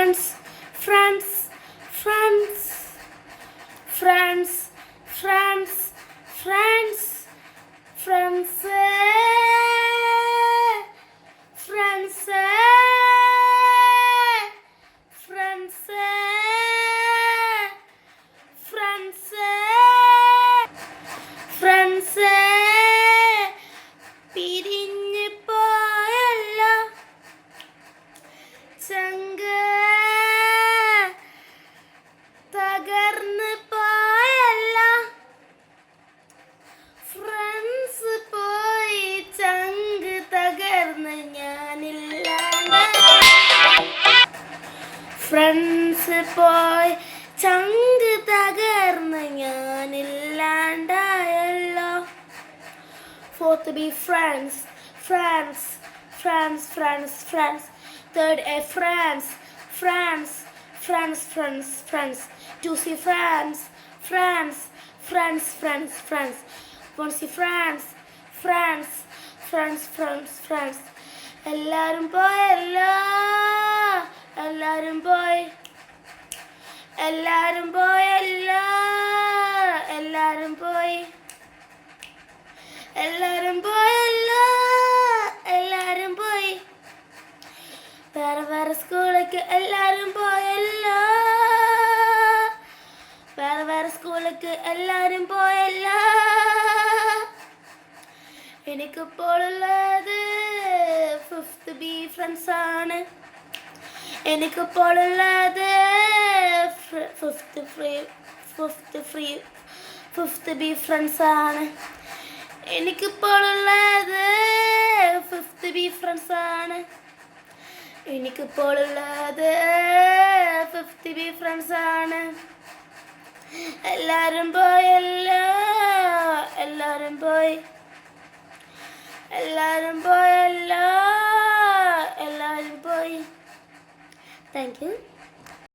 friends, friends, friends, friends, friends, friends, friends, friends, friends, friends, friends, പിരിഞ്ഞു പോയല്ല ചങ്ക് തകർന്ന് പോയല്ല friends പോയി ചങ്ക് തകർന്ന് ഞാനില്ലാണ്ട് ഫ്രണ്ട്സ് പോയി ചങ്ക് തകർന്ന് ഞാനില്ലാണ്ടായല്ലോ. Fourth to be friends, friends, friends, friends, friends. Third A friends, friends, friends, friends, friends. To see friends, friends, friends, friends, friends. Want to see friends, friends, friends, friends, friends. എല്ലാരും പോയല്ലോ, എല്ലാരും പോയി, എല്ലാരും പോയല്ലോ, എല്ലാരും പോയി, എല്ലാരും പോയല്ലോ, എല്ലാരും പോയി, വേറെ വേറെ സ്കൂളിലേക്ക് എല്ലാരും പോയല്ലോ, വേറെ വേറെ സ്കൂളിലേക്ക് എല്ലാരും പോയല്ലോ. എനിക്കിപ്പോൾ ഉള്ളത് ഫിഫ്ത്ത് ബി ഫ്രണ്ട്സ് ആണ്. എനിക്കിപ്പോൾ ഉള്ളത് ഫിഫ്ത്ത് ബി ഫ്രണ്ട്സ് ആണ്. എനിക്കിപ്പോൾ ഉള്ളത് ഫിഫ്ത്ത് ബി ഫ്രണ്ട്സ് ആണ്. എനിക്കിപ്പോൾ ഉള്ളത് ഫിഫ്ത്ത് ബി ഫ്രണ്ട്സ് ആണ്. എല്ലാരും പോയല്ലോ, എല്ലാരും പോയി, എല്ലാരും പോയല്ലോ, എല്ലാരും പോയി. Thank you.